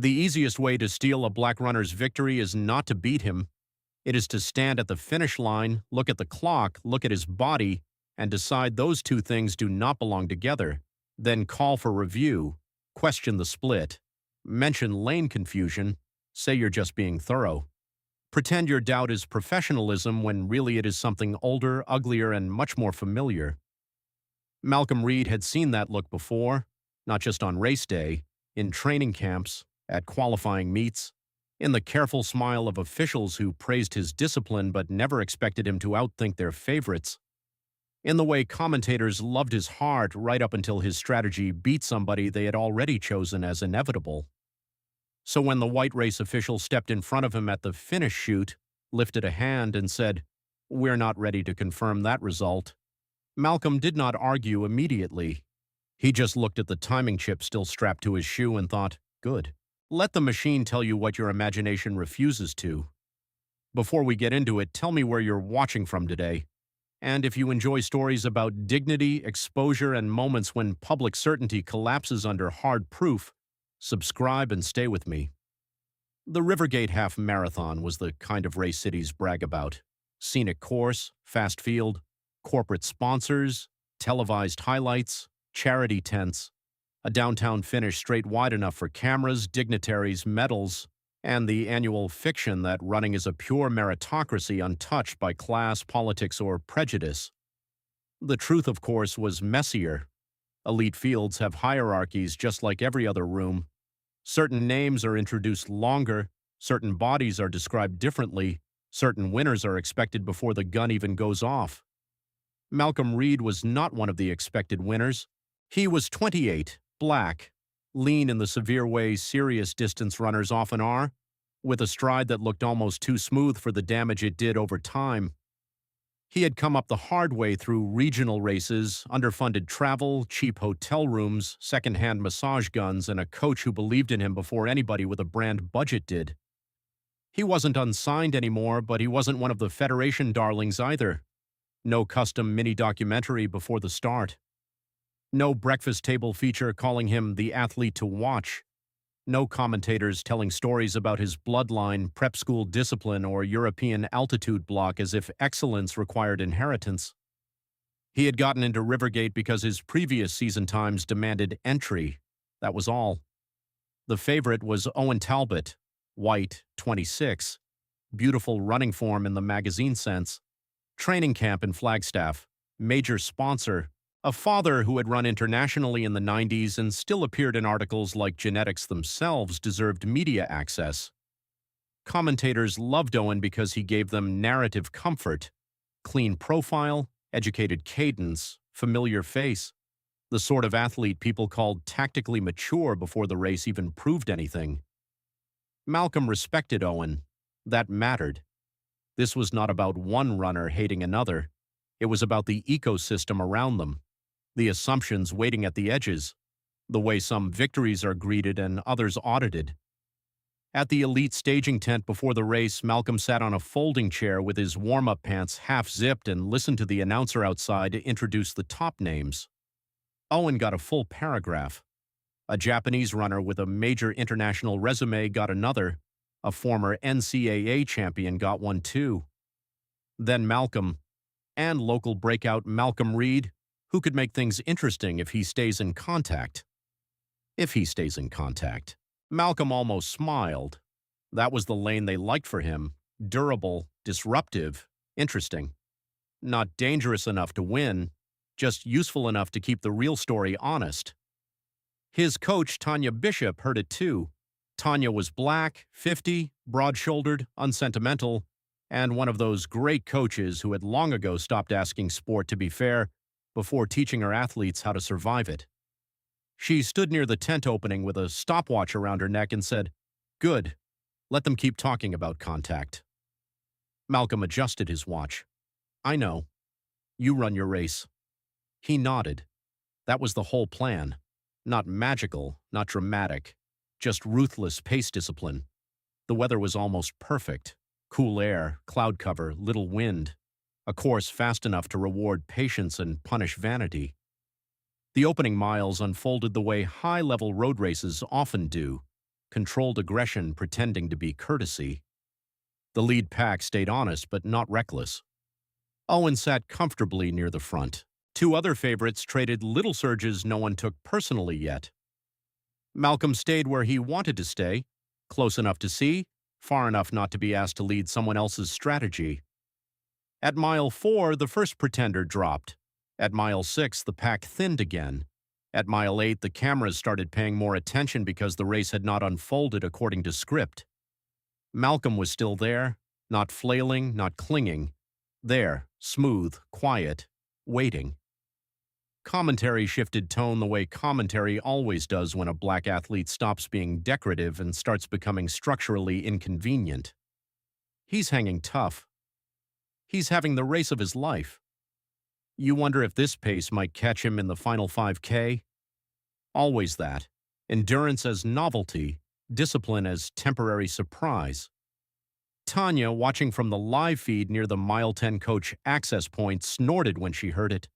The easiest way to steal a black runner's victory is not to beat him. It is to stand at the finish line, look at the clock, look at his body, and decide those two things do not belong together. Then call for review, question the split, mention lane confusion, say you're just being thorough. Pretend your doubt is professionalism when really it is something older, uglier, and much more familiar. Malcolm Reed had seen that look before, not just on race day, in training camps, at qualifying meets, in the careful smile of officials who praised his discipline but never expected him to outthink their favorites, in the way commentators loved his heart right up until his strategy beat somebody they had already chosen as inevitable. So when the white race official stepped in front of him at the finish chute, lifted a hand and said, "We're not ready to confirm that result," Malcolm did not argue immediately. He just looked at the timing chip still strapped to his shoe and thought, "Good. Let the machine tell you what your imagination refuses to." Before we get into it, tell me where you're watching from today. And if you enjoy stories about dignity, exposure, and moments when public certainty collapses under hard proof, subscribe and stay with me. The Rivergate Half Marathon was the kind of race cities brag about. Scenic course, fast field, corporate sponsors, televised highlights, charity tents, a downtown finish straight wide enough for cameras, dignitaries, medals, and the annual fiction that running is a pure meritocracy untouched by class, politics, or prejudice. The truth, of course, was messier. Elite fields have hierarchies just like every other room. Certain names are introduced longer, certain bodies are described differently, certain winners are expected before the gun even goes off. Malcolm Reed was not one of the expected winners. He was 28, black, lean in the severe way serious distance runners often are, with a stride that looked almost too smooth for the damage it did over time. He had come up the hard way through regional races, underfunded travel, cheap hotel rooms, second-hand massage guns, and a coach who believed in him before anybody with a brand budget did. He wasn't unsigned anymore, but he wasn't one of the Federation darlings either. No custom mini-documentary before the start. No breakfast table feature calling him the athlete to watch. No commentators telling stories about his bloodline, prep school discipline, or European altitude block as if excellence required inheritance. He had gotten into Rivergate because his previous season times demanded entry. That was all. The favorite was Owen Talbot, white, 26, beautiful running form in the magazine sense, training camp in Flagstaff, major sponsor, a father who had run internationally in the 90s and still appeared in articles like genetics themselves deserved media access. Commentators loved Owen because he gave them narrative comfort, clean profile, educated cadence, familiar face, the sort of athlete people called tactically mature before the race even proved anything. Malcolm respected Owen. That mattered. This was not about one runner hating another. It was about the ecosystem around them, the assumptions waiting at the edges, the way some victories are greeted and others audited. At the elite staging tent before the race, Malcolm sat on a folding chair with his warm-up pants half-zipped and listened to the announcer outside to introduce the top names. Owen got a full paragraph. A Japanese runner with a major international resume got another. A former NCAA champion got one too. Then Malcolm, and local breakout Malcolm Reed, who could make things interesting if he stays in contact. If he stays in contact. Malcolm almost smiled. That was the lane they liked for him. Durable, disruptive, interesting. Not dangerous enough to win, just useful enough to keep the real story honest. His coach, Tanya Bishop, heard it too. Tanya was black, 50, broad-shouldered, unsentimental, and one of those great coaches who had long ago stopped asking sport to be fair before teaching her athletes how to survive it. She stood near the tent opening with a stopwatch around her neck and said, "Good. Let them keep talking about contact." Malcolm adjusted his watch. "I know. You run your race." He nodded. That was the whole plan. Not magical, not dramatic, just ruthless pace discipline. The weather was almost perfect. Cool air, cloud cover, little wind. A course fast enough to reward patience and punish vanity. The opening miles unfolded the way high-level road races often do. controlled aggression pretending to be courtesy. The lead pack stayed honest but not reckless. Owen sat comfortably near the front. Two other favorites traded little surges no one took personally yet. Malcolm stayed where he wanted to stay, close enough to see, far enough not to be asked to lead someone else's strategy. At mile 4, the first pretender dropped. At mile 6, the pack thinned again. At mile 8, the cameras started paying more attention because the race had not unfolded according to script. Malcolm was still there, not flailing, not clinging. There, smooth, quiet, waiting. Commentary shifted tone the way commentary always does when a black athlete stops being decorative and starts becoming structurally inconvenient. He's hanging tough. He's having the race of his life. You wonder if this pace might catch him in the final 5K? Always that. Endurance as novelty, discipline as temporary surprise. Tanya, watching from the live feed near the mile 10 coach access point, snorted when she heard it.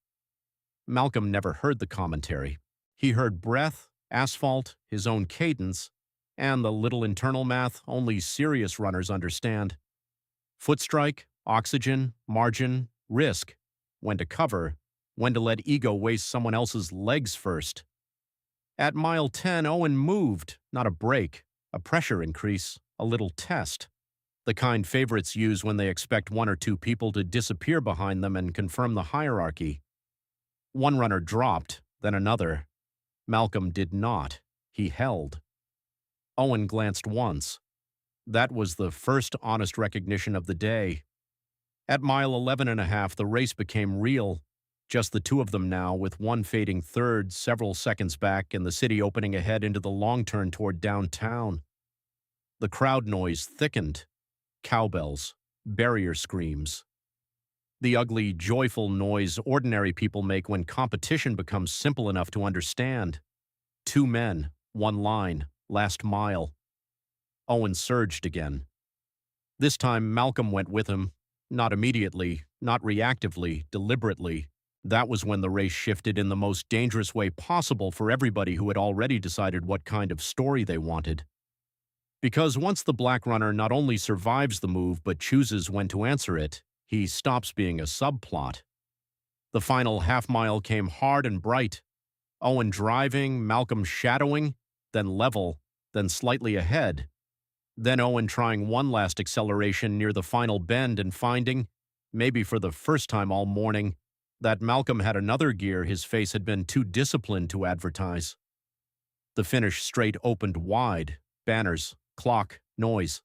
Malcolm never heard the commentary. He heard breath, asphalt, his own cadence, and the little internal math only serious runners understand. Foot strike, oxygen, margin, risk. When to cover, when to let ego waste someone else's legs first. At mile 10, Owen moved, not a break, a pressure increase, a little test. The kind favorites use when they expect one or two people to disappear behind them and confirm the hierarchy. One runner dropped, then another. Malcolm did not. He held. Owen glanced once. That was the first honest recognition of the day. At mile 11.5, the race became real. Just the two of them now, with one fading third several seconds back and the city opening ahead into the long turn toward downtown. The crowd noise thickened. Cowbells, barrier screams. The ugly, joyful noise ordinary people make when competition becomes simple enough to understand. Two men, one line, last mile. Owen surged again. This time Malcolm went with him. Not immediately, not reactively, deliberately. That was when the race shifted in the most dangerous way possible for everybody who had already decided what kind of story they wanted. Because once the black runner not only survives the move but chooses when to answer it, he stops being a subplot. The final half mile came hard and bright. Owen driving, Malcolm shadowing, then level, then slightly ahead. Then Owen trying one last acceleration near the final bend and finding, maybe for the first time all morning, that Malcolm had another gear his face had been too disciplined to advertise. The finish straight opened wide, banners, clock, noise.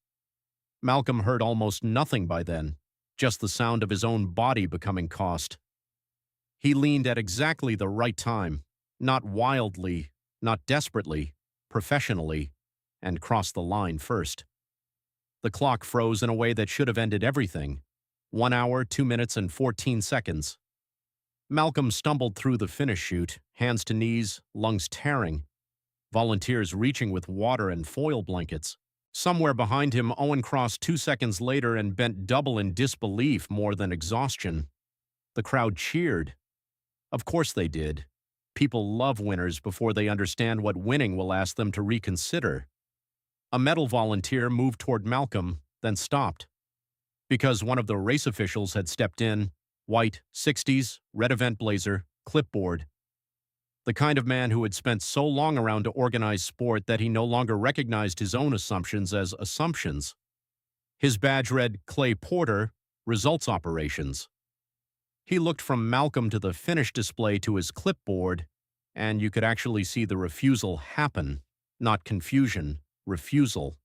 Malcolm heard almost nothing by then, just the sound of his own body becoming cost. He leaned at exactly the right time, not wildly, not desperately, professionally, and crossed the line first. The clock froze in a way that should have ended everything. 1 hour, 2 minutes, and 14 seconds. Malcolm stumbled through the finish chute, hands to knees, lungs tearing. Volunteers reaching with water and foil blankets. Somewhere behind him, Owen crossed 2 seconds later and bent double in disbelief more than exhaustion. The crowd cheered. Of course they did. People love winners before they understand what winning will ask them to reconsider. A medal volunteer moved toward Malcolm, then stopped. Because one of the race officials had stepped in, white, 60s, red event blazer, clipboard. The kind of man who had spent so long around to organize sport that he no longer recognized his own assumptions as assumptions. His badge read Clay Porter, Results Operations. He looked from Malcolm to the finish display to his clipboard, and you could actually see the refusal happen, not confusion, refusal.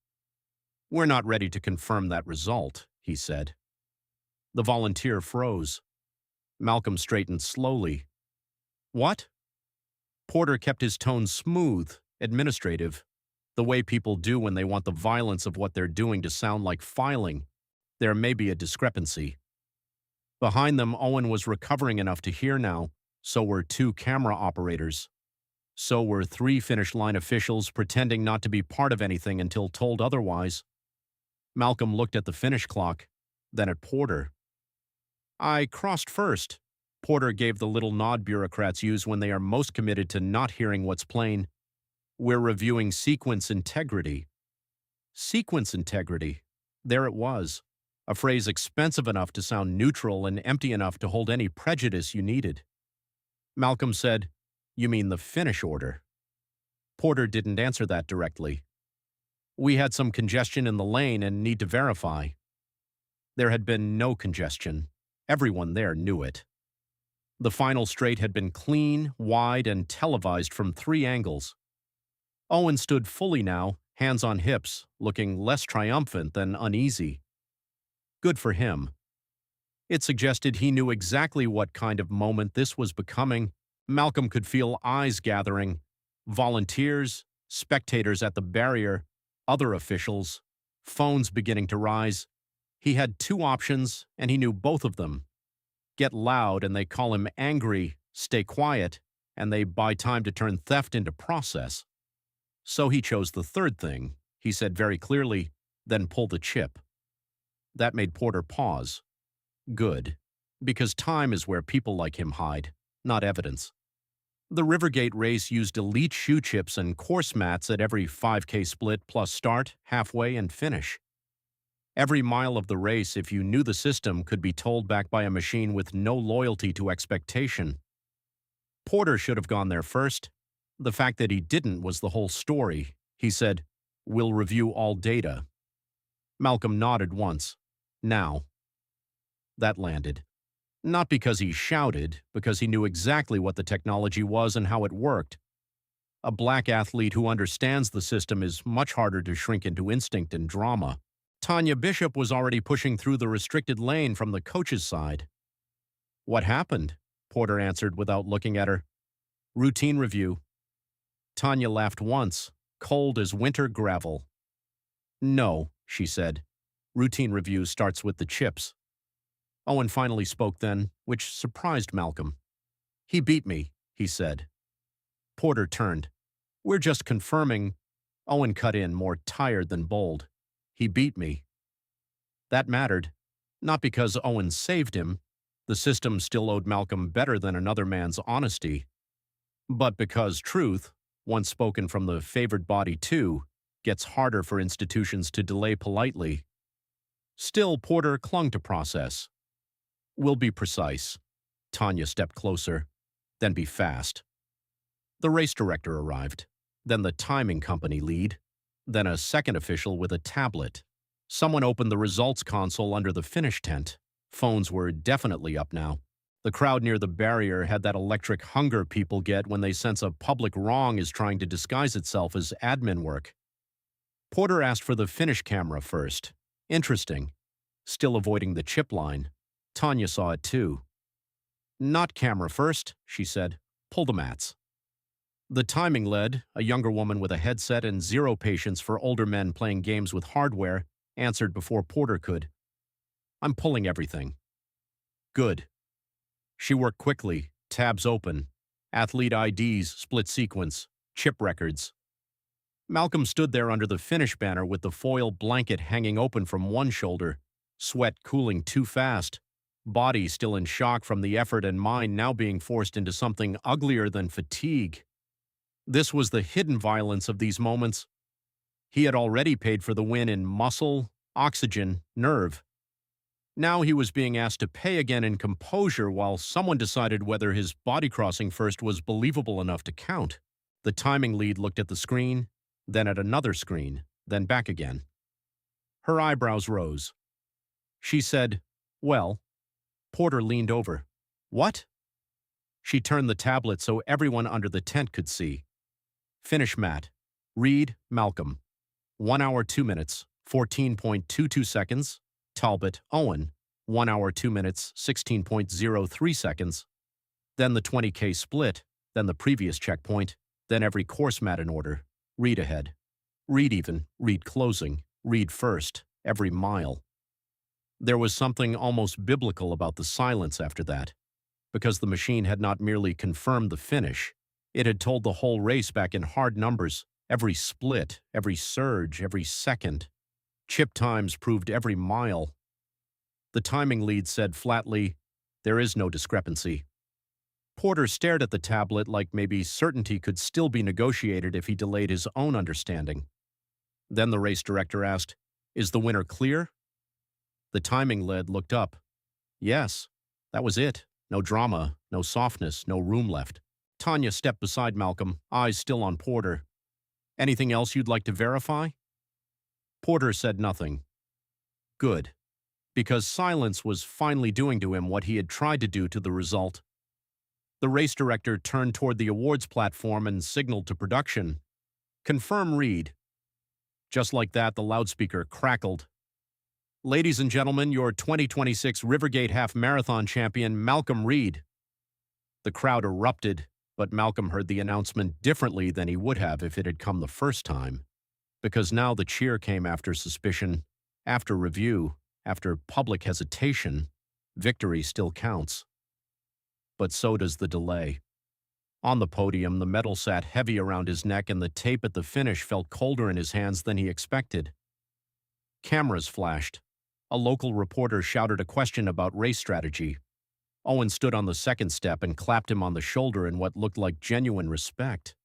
"We're not ready to confirm that result," he said. The volunteer froze. Malcolm straightened slowly. "What?" Porter kept his tone smooth, administrative, the way people do when they want the violence of what they're doing to sound like filing. There may be a discrepancy. Behind them, Owen was recovering enough to hear now. So were 2 camera operators. So were 3 finish line officials pretending not to be part of anything until told otherwise. Malcolm looked at the finish clock, then at Porter. "I crossed first." Porter gave the little nod bureaucrats use when they are most committed to not hearing what's plain. "We're reviewing sequence integrity. Sequence integrity. There it was. A phrase expensive enough to sound neutral and empty enough to hold any prejudice you needed. Malcolm said, "You mean the finish order?" Porter didn't answer that directly. "We had some congestion in the lane and need to verify." There had been no congestion. Everyone there knew it. The final straight had been clean, wide, and televised from 3 angles. Owen stood fully now, hands on hips, looking less triumphant than uneasy. Good for him. It suggested he knew exactly what kind of moment this was becoming. Malcolm could feel eyes gathering, volunteers, spectators at the barrier, other officials, phones beginning to rise. He had 2 options, and he knew both of them. Get loud and they call him angry, stay quiet, and they buy time to turn theft into process. So he chose the third thing. He said very clearly, "Then pull the chip." That made Porter pause. Good. Because time is where people like him hide, not evidence. The Rivergate race used elite shoe chips and course mats at every 5K split plus start, halfway, and finish. Every mile of the race, if you knew the system, could be told back by a machine with no loyalty to expectation. Porter should have gone there first. The fact that he didn't was the whole story. He said, "We'll review all data." Malcolm nodded once. "Now." That landed. Not because he shouted, because he knew exactly what the technology was and how it worked. A black athlete who understands the system is much harder to shrink into instinct and drama. Tanya Bishop was already pushing through the restricted lane from the coach's side. "What happened?" Porter answered without looking at her. "Routine review." Tanya laughed once, cold as winter gravel. "No," she said. "Routine review starts with the chips." Owen finally spoke then, which surprised Malcolm. "He beat me," he said. Porter turned. "We're just confirming." Owen cut in, more tired than bold. "He beat me." That mattered. Not because Owen saved him. The system still owed Malcolm better than another man's honesty. But because truth, once spoken from the favored body too, gets harder for institutions to delay politely. Still, Porter clung to process. "We'll be precise." Tanya stepped closer. "Then be fast." The race director arrived. Then the timing company lead. Then a second official with a tablet. Someone opened the results console under the finish tent. Phones were definitely up now. The crowd near the barrier had that electric hunger people get when they sense a public wrong is trying to disguise itself as admin work. Porter asked for the finish camera first. Interesting. Still avoiding the chip line. Tanya saw it too. "Not camera first," she said. "Pull the mats." The timing lead, a younger woman with a headset and zero patience for older men playing games with hardware, answered before Porter could. "I'm pulling everything." "Good." She worked quickly, tabs open. Athlete IDs, split sequence, chip records. Malcolm stood there under the finish banner with the foil blanket hanging open from one shoulder, sweat cooling too fast, body still in shock from the effort and mind now being forced into something uglier than fatigue. This was the hidden violence of these moments. He had already paid for the win in muscle, oxygen, nerve. Now he was being asked to pay again in composure while someone decided whether his body crossing first was believable enough to count. The timing lead looked at the screen, then at another screen, then back again. Her eyebrows rose. She said, "Well." Porter leaned over. "What?" She turned the tablet so everyone under the tent could see. Finish mat. Reed, Malcolm. 1 hour 2 minutes, 14.22 seconds. Talbot, Owen. 1 hour 2 minutes, 16.03 seconds. Then the 20K split, then the previous checkpoint, then every course mat in order. Reed ahead. Reed even, Reed closing, Reed first, every mile. There was something almost biblical about the silence after that, because the machine had not merely confirmed the finish, it had told the whole race back in hard numbers, every split, every surge, every second. Chip times proved every mile. The timing lead said flatly, "There is no discrepancy." Porter stared at the tablet like maybe certainty could still be negotiated if he delayed his own understanding. Then the race director asked, "Is the winner clear?" The timing lead looked up. Yes, that was it. No drama, no softness, no room left. Tanya stepped beside Malcolm, eyes still on Porter. "Anything else you'd like to verify?" Porter said nothing. Good, because silence was finally doing to him what he had tried to do to the result. The race director turned toward the awards platform and signaled to production, "Confirm Reed." Just like that, the loudspeaker crackled. "Ladies and gentlemen, your 2026 Rivergate Half Marathon champion, Malcolm Reed." The crowd erupted, but Malcolm heard the announcement differently than he would have if it had come the first time, because now the cheer came after suspicion, after review, after public hesitation. Victory still counts. But so does the delay. On the podium, the medal sat heavy around his neck and the tape at the finish felt colder in his hands than he expected. Cameras flashed. A local reporter shouted a question about race strategy. Owen stood on the second step and clapped him on the shoulder in what looked like genuine respect.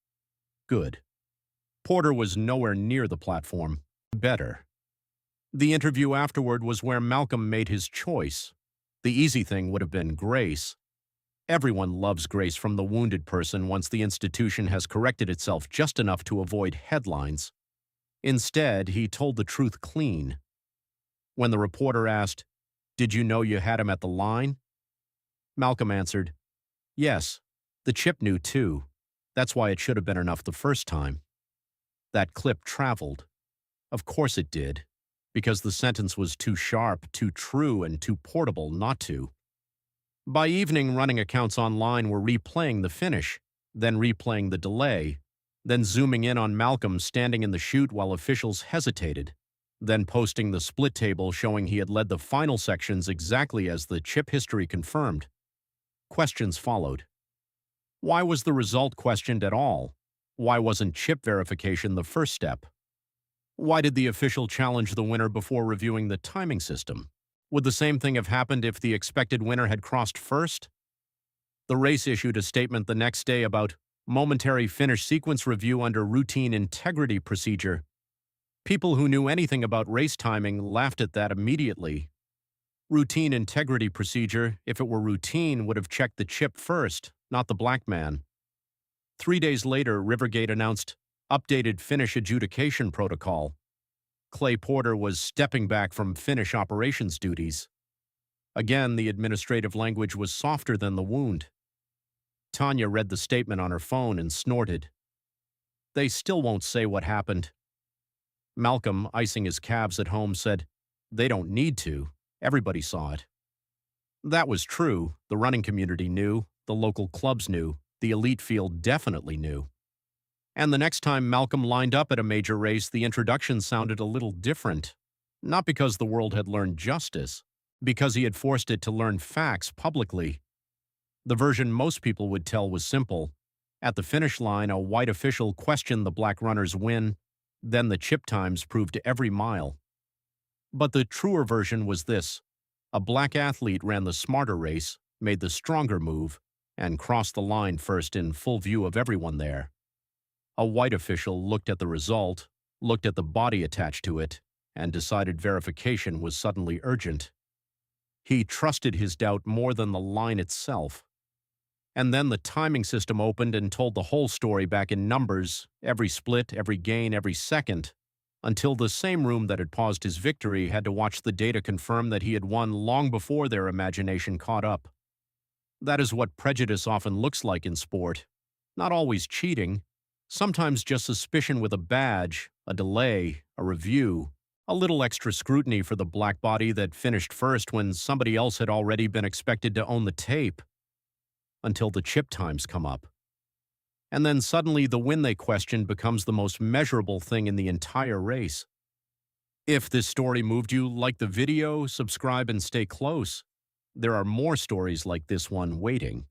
Good. Porter was nowhere near the platform. Better. The interview afterward was where Malcolm made his choice. The easy thing would have been grace. Everyone loves grace from the wounded person once the institution has corrected itself just enough to avoid headlines. Instead, he told the truth clean. When the reporter asked, "Did you know you had him at the line?" Malcolm answered, "Yes, the chip knew too. That's why it should have been enough the first time." That clip traveled. Of course it did, because the sentence was too sharp, too true, and too portable not to. By evening, running accounts online were replaying the finish, then replaying the delay, then zooming in on Malcolm standing in the chute while officials hesitated, then posting the split table showing he had led the final sections exactly as the chip history confirmed. Questions followed. Why was the result questioned at all? Why wasn't chip verification the first step? Why did the official challenge the winner before reviewing the timing system? Would the same thing have happened if the expected winner had crossed first? The race issued a statement the next day about momentary finish sequence review under routine integrity procedure. People who knew anything about race timing laughed at that immediately. Routine integrity procedure, if it were routine, would have checked the chip first, not the black man. 3 days later, Rivergate announced updated finish adjudication protocol. Clay Porter was stepping back from finish operations duties. Again, the administrative language was softer than the wound. Tanya read the statement on her phone and snorted. They still won't say what happened. Malcolm, icing his calves at home, said, "They don't need to. Everybody saw it." That was true. The running community knew, the local clubs knew, the elite field definitely knew. And the next time Malcolm lined up at a major race, the introduction sounded a little different. Not because the world had learned justice, because he had forced it to learn facts publicly. The version most people would tell was simple. At the finish line, a white official questioned the black runner's win, then the chip times proved every mile. But the truer version was this. A black athlete ran the smarter race, made the stronger move, and crossed the line first in full view of everyone there. A white official looked at the result, looked at the body attached to it, and decided verification was suddenly urgent. He trusted his doubt more than the line itself. And then the timing system opened and told the whole story back in numbers, every split, every gain, every second, until the same room that had paused his victory had to watch the data confirm that he had won long before their imagination caught up. That is what prejudice often looks like in sport. Not always cheating, sometimes just suspicion with a badge, a delay, a review, a little extra scrutiny for the black body that finished first when somebody else had already been expected to own the tape. Until the chip times come up. And then suddenly the win they questioned becomes the most measurable thing in the entire race. If this story moved you, like the video, subscribe and stay close. There are more stories like this one waiting.